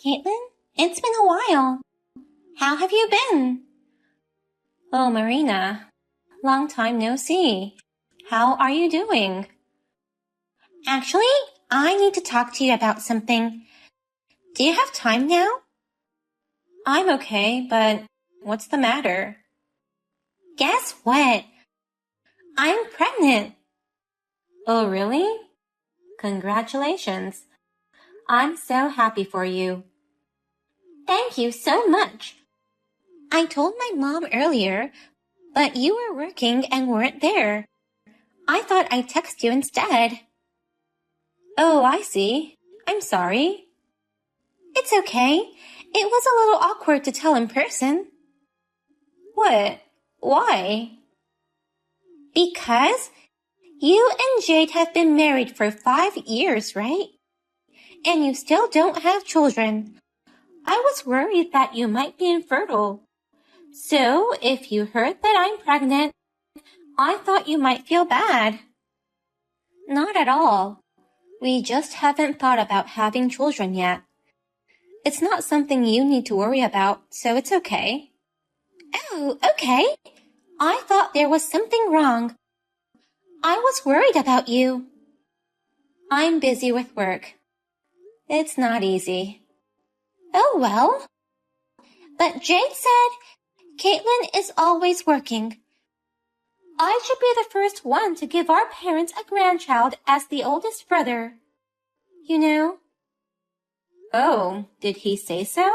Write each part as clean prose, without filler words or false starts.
Caitlin. It's been a while. How have you been? Oh, Marina. Long time no see. How are you doing? Actually, I need to talk to you about something. Do you have time now? I'm okay, but what's the matter? Guess what? I'm pregnant. Oh, really? Congratulations. I'm so happy for you. Thank you so much. I told my mom earlier, but you were working and weren't there. I thought I'd text you instead. Oh, I see. I'm sorry. It's okay. It was a little awkward to tell in person. What? Why? Because you and Jade have been married for 5 years, right? And you still don't have children. I was worried that you might be infertile. So, if you heard that I'm pregnant, I thought you might feel bad. Not at all. We just haven't thought about having children yet. It's not something you need to worry about, so it's okay. Oh, okay. I thought there was something wrong. I was worried about you. I'm busy with work. It's not easy. Oh, well. But Jade said Caitlin is always working. I should be the first one to give our parents a grandchild as the oldest brother. You know? Oh, did he say so?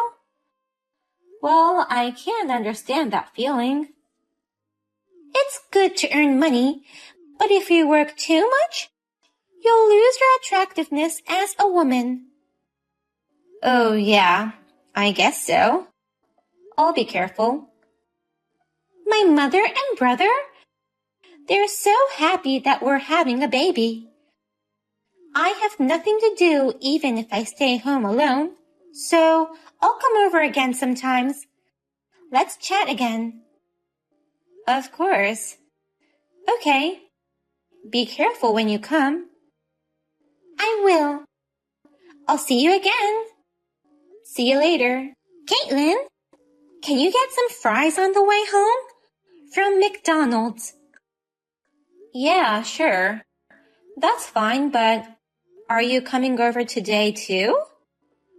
Well, I can't understand that feeling. It's good to earn money, but if you work too much, you'll lose your attractiveness as a woman. Oh, yeah, I guess so. I'll be careful. My mother and brother? They're so happy that we're having a baby. I have nothing to do even if I stay home alone, so I'll come over again sometimes. Let's chat again. Of course. Okay. Be careful when you come. I will. I'll see you again. See you later. Caitlin, can you get some fries on the way home? From McDonald's. Yeah, sure. That's fine, but are you coming over today too?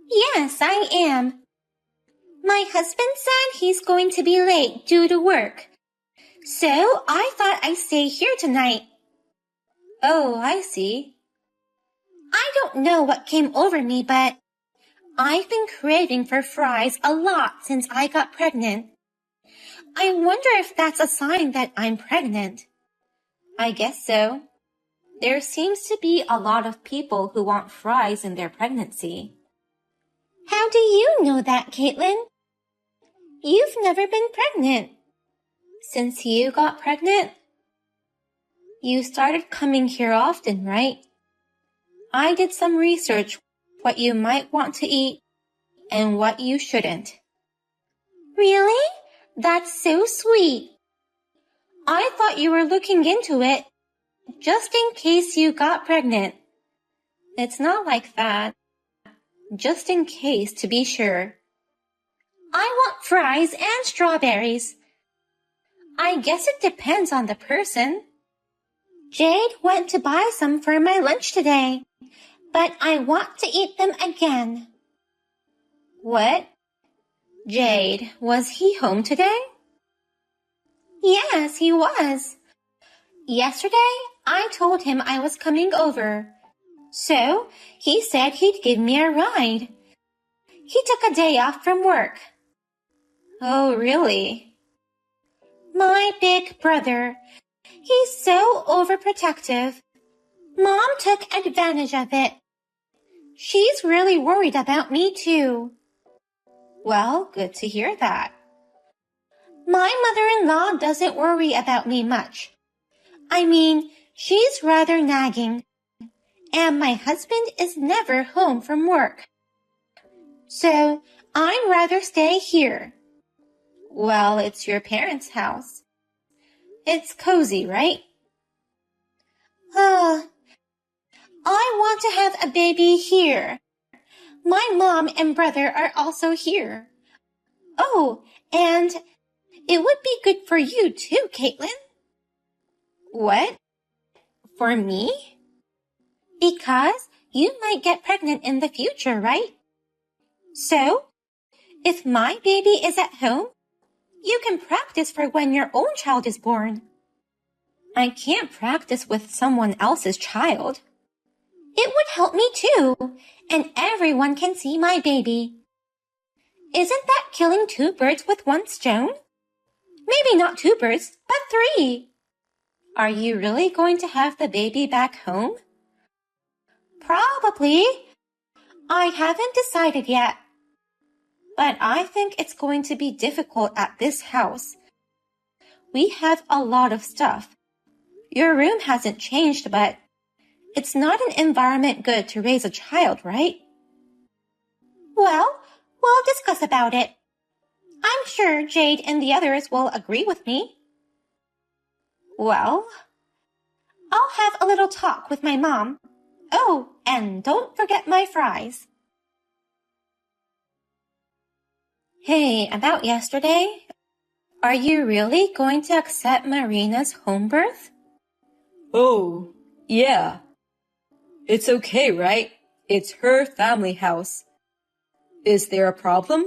Yes, I am. My husband said he's going to be late due to work. So I thought I'd stay here tonight. Oh, I see. I don't know what came over me, but I've been craving for fries a lot since I got pregnant. I wonder if that's a sign that I'm pregnant. I guess so. There seems to be a lot of people who want fries in their pregnancy. How do you know that, Caitlin? You've never been pregnant. Since you got pregnant? You started coming here often, right? I did some research what you might want to eat and what you shouldn't. Really? That's so sweet. I thought you were looking into it just in case you got pregnant. It's not like that. Just in case to be sure. I want fries and strawberries. I guess it depends on the person. Jade went to buy some for my lunch today, but I want to eat them again. What? Jade, was he home today? Yes, he was. Yesterday, I told him I was coming over, so he said he'd give me a ride. He took a day off from work. Oh, really? My big brother. He's so overprotective. Mom took advantage of it. She's really worried about me too. Well, good to hear that. My mother-in-law doesn't worry about me much. I mean, she's rather nagging. And my husband is never home from work. So, I'd rather stay here. Well, it's your parents' house. It's cozy, right? I want to have a baby here. My mom and brother are also here. Oh, and it would be good for you too, Caitlin. What? For me? Because you might get pregnant in the future, right? So, if my baby is at home, you can practice for when your own child is born. I can't practice with someone else's child. It would help me too, and everyone can see my baby. Isn't that killing 2 birds with 1 stone? Maybe not 2 birds, but 3. Are you really going to have the baby back home? Probably. I haven't decided yet. But I think it's going to be difficult at this house. We have a lot of stuff. Your room hasn't changed, but it's not an environment good to raise a child, right? Well, we'll discuss about it. I'm sure Jade and the others will agree with me. Well, I'll have a little talk with my mom. Oh, and don't forget my fries. Hey, about yesterday, are you really going to accept Marina's home birth? Oh, yeah. It's okay, right? It's her family house. Is there a problem?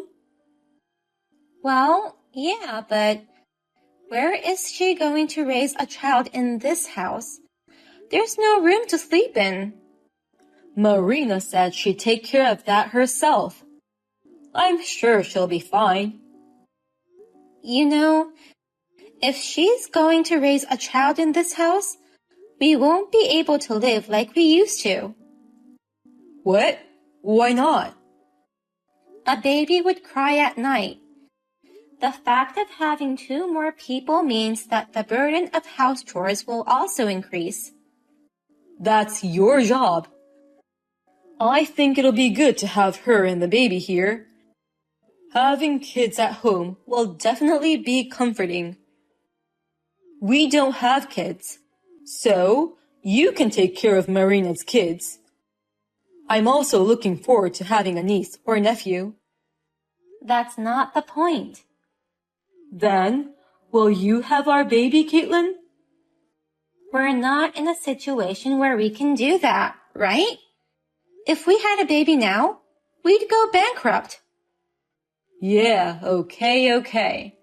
Well, yeah, but where is she going to raise a child in this house? There's no room to sleep in. Marina said she'd take care of that herself. I'm sure she'll be fine. You know, if she's going to raise a child in this house, we won't be able to live like we used to. What? Why not? A baby would cry at night. The fact of having 2 more people means that the burden of house chores will also increase. That's your job. I think it'll be good to have her and the baby here. Having kids at home will definitely be comforting. We don't have kids, so you can take care of Marina's kids. I'm also looking forward to having a niece or nephew. That's not the point. Then, will you have our baby, Caitlin? We're not in a situation where we can do that, right? If we had a baby now, we'd go bankrupt. Yeah, okay.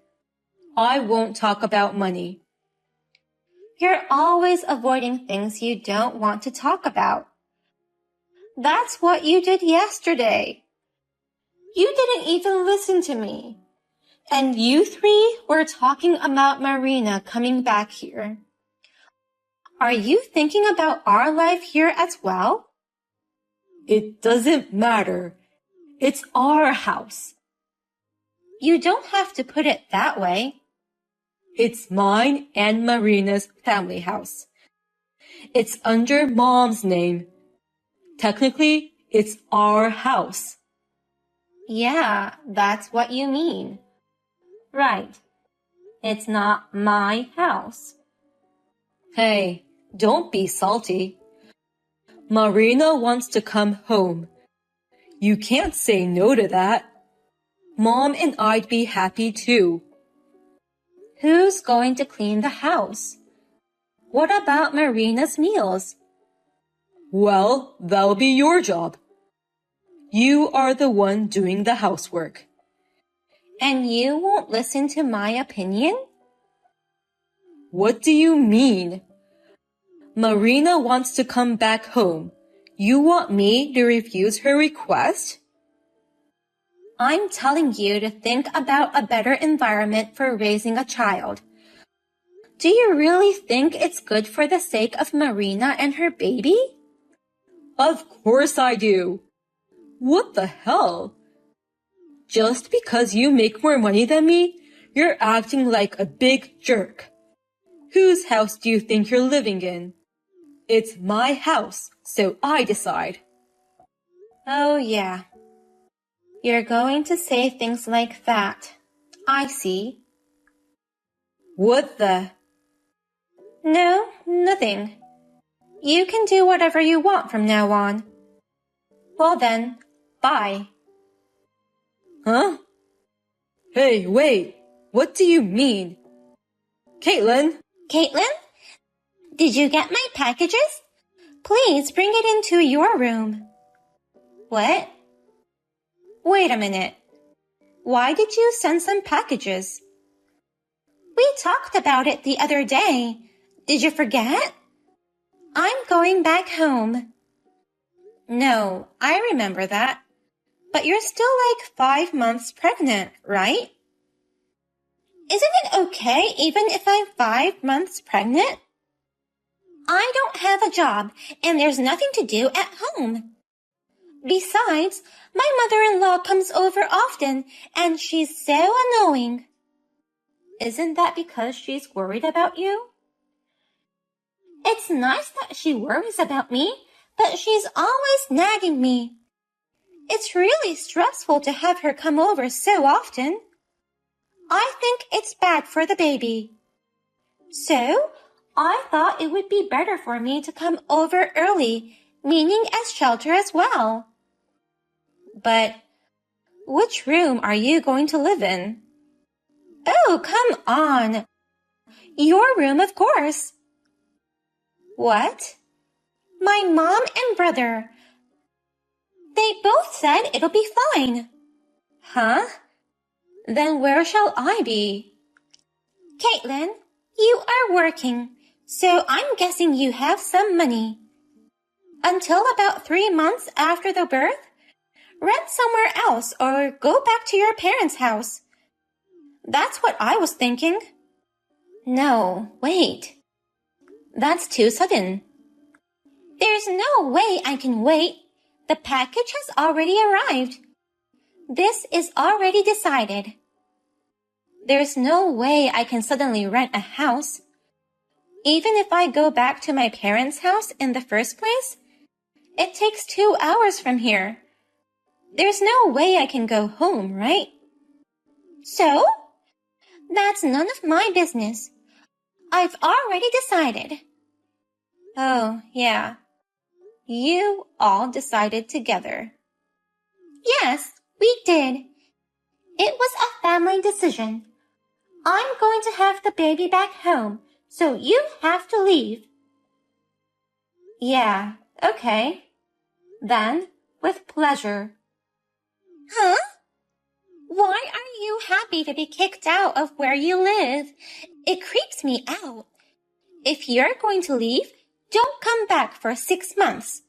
I won't talk about money. You're always avoiding things you don't want to talk about. That's what you did yesterday. You didn't even listen to me. And you 3 were talking about Marina coming back here. Are you thinking about our life here as well? It doesn't matter. It's our house. You don't have to put it that way. It's mine and Marina's family house. It's under Mom's name. Technically, it's our house. Yeah, that's what you mean. Right. It's not my house. Hey, don't be salty. Marina wants to come home. You can't say no to that. Mom and I'd be happy too. Who's going to clean the house? What about Marina's meals? Well, that'll be your job. You are the one doing the housework. And you won't listen to my opinion? What do you mean? Marina wants to come back home. You want me to refuse her request? I'm telling you to think about a better environment for raising a child. Do you really think it's good for the sake of Marina and her baby? Of course I do. What the hell? Just because you make more money than me, you're acting like a big jerk. Whose house do you think you're living in? It's my house, so I decide. Oh yeah. You're going to say things like that. I see. What the? No, nothing. You can do whatever you want from now on. Well then, Bye. Huh? Hey, wait. What do you mean? Caitlin? Caitlin? Did you get my packages? Please bring it into your room. What? Wait a minute. Why did you send some packages? We talked about it the other day. Did you forget? I'm going back home. No, I remember that. But you're still like 5 months pregnant, right? Isn't it okay even if I'm 5 months pregnant? I don't have a job and there's nothing to do at home. Besides, my mother-in-law comes over often and she's so annoying. Isn't that because she's worried about you? It's nice that she worries about me, but she's always nagging me. It's really stressful to have her come over so often. I think it's bad for the baby. So, I thought it would be better for me to come over early, meaning as shelter as well. But which room are you going to live in? Oh, come on. Your room, of course. What? My mom and brother. They both said it'll be fine. Huh? Then where shall I be? Caitlin, you are working, so I'm guessing you have some money. Until about 3 months after the birth, rent somewhere else or go back to your parents' house. That's what I was thinking. No, wait. That's too sudden. There's no way I can wait. The package has already arrived. This is already decided. There's no way I can suddenly rent a house. Even if I go back to my parents' house in the first place, it takes 2 hours from here. There's no way I can go home, right? So? That's none of my business. I've already decided. Oh, yeah. You all decided together. Yes, we did. It was a family decision. I'm going to have the baby back home, so you have to leave. Yeah, okay. Then, with pleasure. Huh? Why are you happy to be kicked out of where you live? It creeps me out. If you're going to leave, don't come back for 6 months.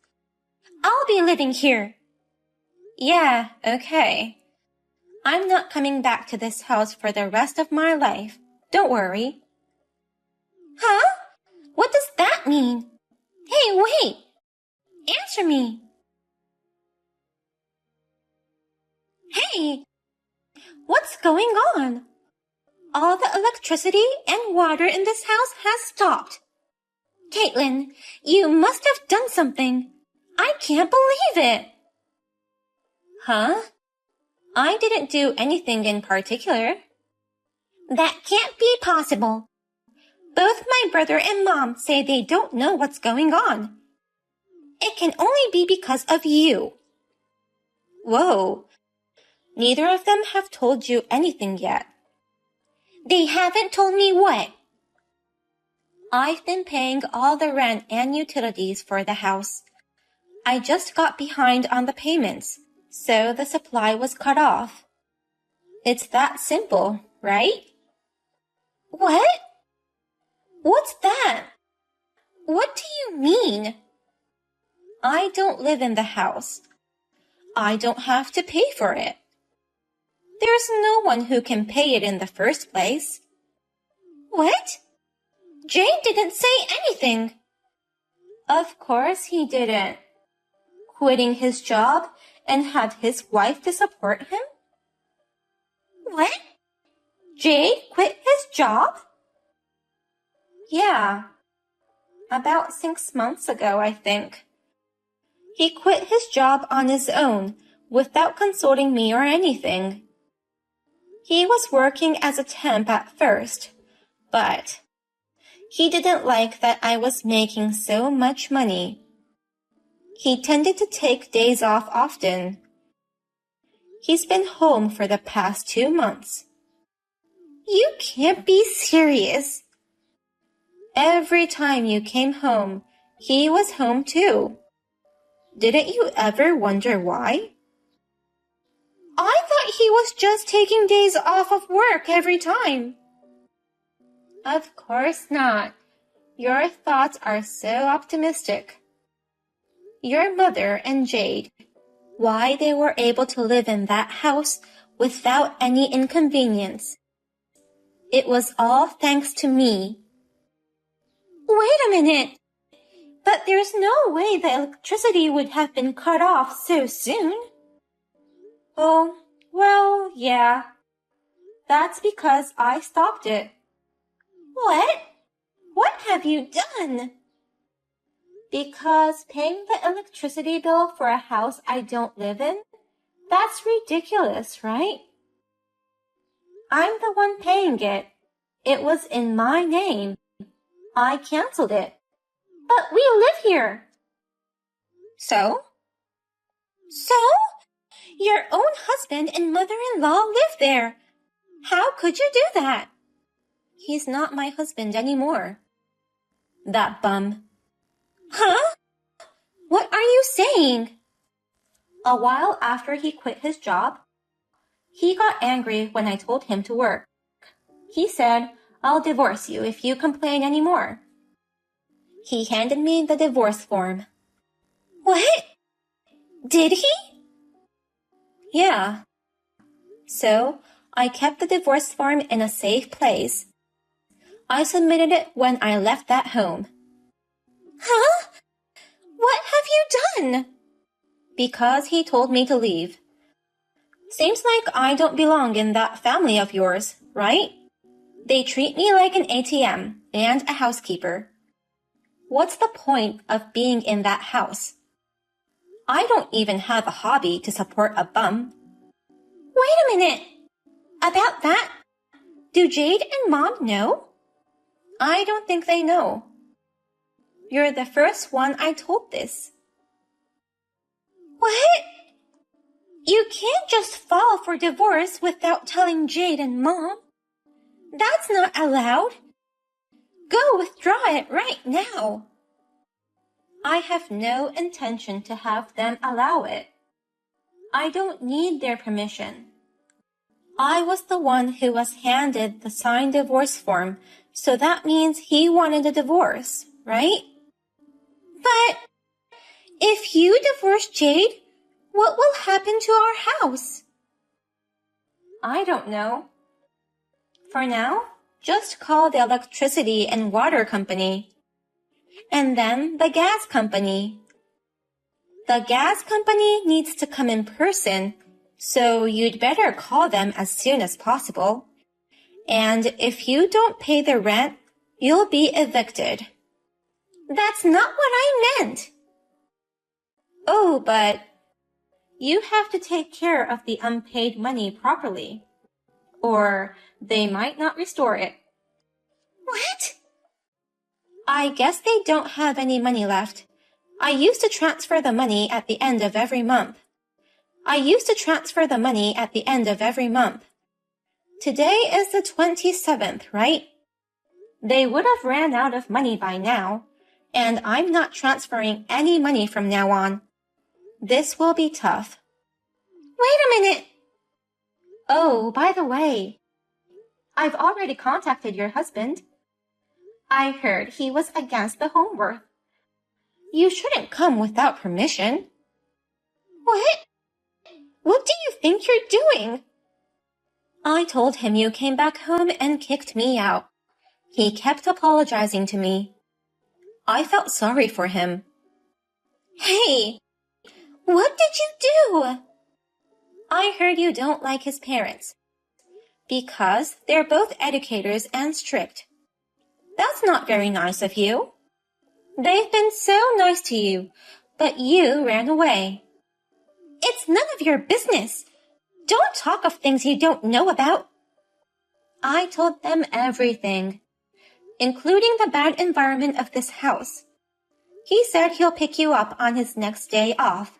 I'll be living here. Yeah, okay. I'm not coming back to this house for the rest of my life. Don't worry. Huh? What does that mean? Hey, wait! Answer me! Hey! What's going on? All the electricity and water in this house has stopped. Caitlin, you must have done something. I can't believe it. Huh? I didn't do anything in particular. That can't be possible. Both my brother and mom say they don't know what's going on. It can only be because of you. Whoa. Neither of them have told you anything yet. They haven't told me what? I've been paying all the rent and utilities for the house. I just got behind on the payments, so the supply was cut off. It's that simple, right? What? What's that? What do you mean? I don't live in the house. I don't have to pay for it. There's no one who can pay it in the first place. What? Jay didn't say anything. Of course he didn't. Quitting his job and have his wife to support him? What? Jay quit his job? Yeah. About 6 months ago, I think. He quit his job on his own without consulting me or anything. He was working as a temp at first, but he didn't like that I was making so much money. He tended to take days off often. He's been home for the past 2 months. You can't be serious. Every time you came home, he was home too. Didn't you ever wonder why? I thought he was just taking days off of work every time. Of course not. Your thoughts are so optimistic. Your mother and Jade, why they were able to live in that house without any inconvenience. It was all thanks to me. Wait a minute. But there's no way the electricity would have been cut off so soon. Oh, well, yeah. That's because I stopped it. What? What have you done? Because paying the electricity bill for a house I don't live in? That's ridiculous, right? I'm the one paying it. It was in my name. I canceled it. But we live here. So? So? Your own husband and mother-in-law live there. How could you do that? He's not my husband anymore. That bum. Huh? What are you saying? A while after he quit his job, he got angry when I told him to work. He said, I'll divorce you if you complain anymore. He handed me the divorce form. What? Did he? Yeah. So, I kept the divorce form in a safe place. I submitted it when I left that home. Huh? What have you done? Because he told me to leave. Seems like I don't belong in that family of yours, right? They treat me like an ATM and a housekeeper. What's the point of being in that house? I don't even have a hobby to support a bum. Wait a minute. About that, do Jade and Mom know? I don't think they know. You're the first one I told this. What? You can't just file for divorce without telling Jade and Mom. That's not allowed. Go withdraw it right now. I have no intention to have them allow it. I don't need their permission. I was the one who was handed the signed divorce form, so that means he wanted a divorce, right? But if you divorce Jade, what will happen to our house? I don't know. For now, just call the electricity and water company. And then the gas company. The gas company needs to come in person, so you'd better call them as soon as possible. And if you don't pay the rent, you'll be evicted. That's not what I meant. Oh, but you have to take care of the unpaid money properly, or they might not restore it. What? I guess they don't have any money left. I used to transfer the money at the end of every month. Today is the 27th, right? They would have ran out of money by now, and I'm not transferring any money from now on. This will be tough. Wait a minute! Oh, by the way, I've already contacted your husband. I heard he was against the home birth. You shouldn't come without permission. What? What do you think you're doing? I told him you came back home and kicked me out. He kept apologizing to me. I felt sorry for him. Hey, what did you do? I heard you don't like his parents. Because they're both educators and strict. That's not very nice of you. They've been so nice to you, but you ran away. It's none of your business. Don't talk of things you don't know about. I told them everything, including the bad environment of this house. He said he'll pick you up on his next day off.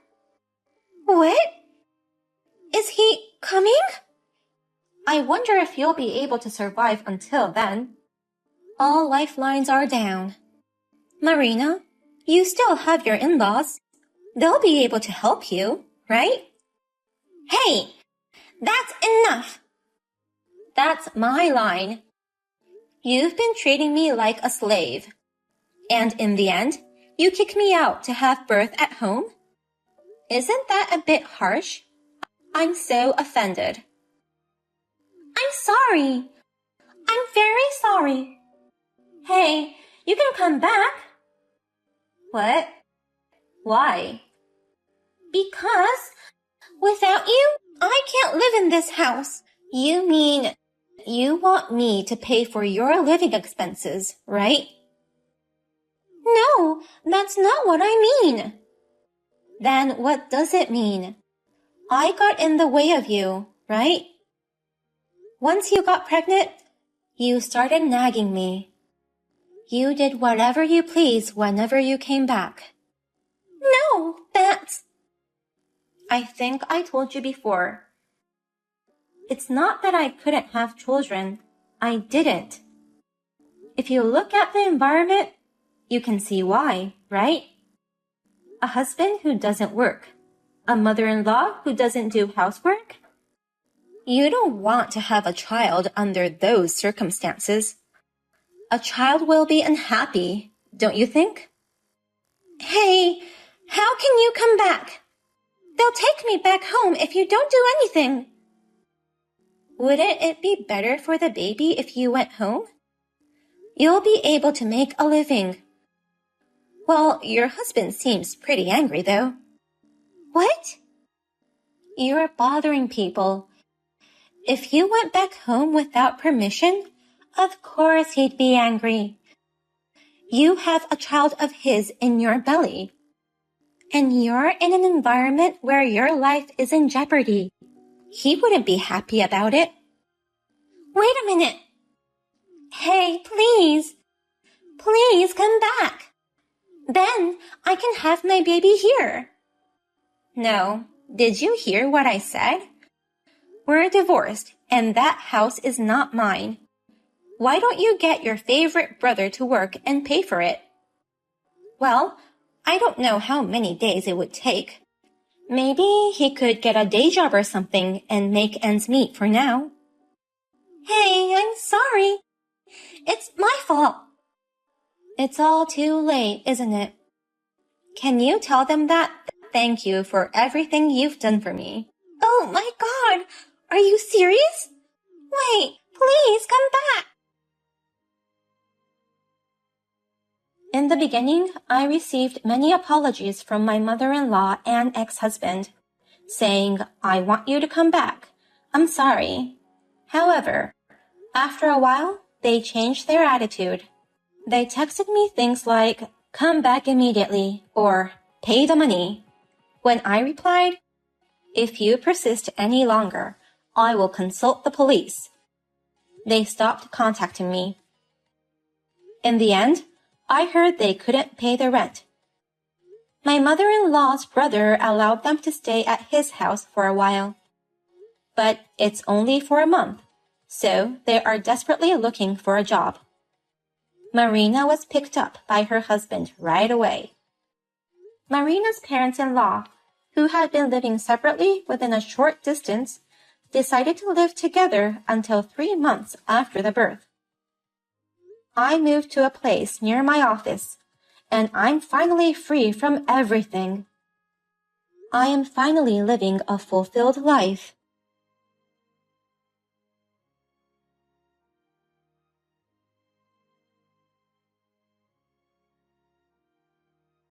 What? Is he coming? I wonder if you'll be able to survive until then. All lifelines are down. Marina, you still have your in-laws. They'll be able to help you, right? Hey, that's enough. That's my line. You've been treating me like a slave. And in the end, you kick me out to have birth at home? Isn't that a bit harsh? I'm so offended. I'm sorry. I'm very sorry. Hey, you can come back. What? Why? Because without you, I can't live in this house. You mean you want me to pay for your living expenses, right? No, that's not what I mean. Then what does it mean? I got in the way of you, right? Once you got pregnant, you started nagging me. You did whatever you please whenever you came back. No, that's... I think I told you before. It's not that I couldn't have children. I didn't. If you look at the environment, you can see why, right? A husband who doesn't work. A mother-in-law who doesn't do housework. You don't want to have a child under those circumstances. A child will be unhappy, don't you think? Hey, how can you come back? They'll take me back home if you don't do anything. Wouldn't it be better for the baby if you went home? You'll be able to make a living. Well, your husband seems pretty angry, though. What? You're bothering people. If you went back home without permission, of course he'd be angry. You have a child of his in your belly. And you're in an environment where your life is in jeopardy. He wouldn't be happy about it. Wait a minute. Hey, please. Please come back. Then I can have my baby here. No, did you hear what I said? We're divorced, and that house is not mine. Why don't you get your favorite brother to work and pay for it? Well, I don't know how many days it would take. Maybe he could get a day job or something and make ends meet for now. Hey, I'm sorry. It's my fault. It's all too late, isn't it? Can you tell them that? Thank you for everything you've done for me. Oh my God! Are you serious? Wait, please come back. In the beginning, I received many apologies from my mother-in-law and ex-husband, saying, I want you to come back. I'm sorry. However, after a while, they changed their attitude. They texted me things like, come back immediately, or pay the money. When I replied, if you persist any longer, I will consult the police. They stopped contacting me. In the end, I heard they couldn't pay the rent. My mother-in-law's brother allowed them to stay at his house for a while. But it's only for a month, so they are desperately looking for a job. Marina was picked up by her husband right away. Marina's parents-in-law, who had been living separately within a short distance, decided to live together until 3 months after the birth. I moved to a place near my office, and I'm finally free from everything. I am finally living a fulfilled life.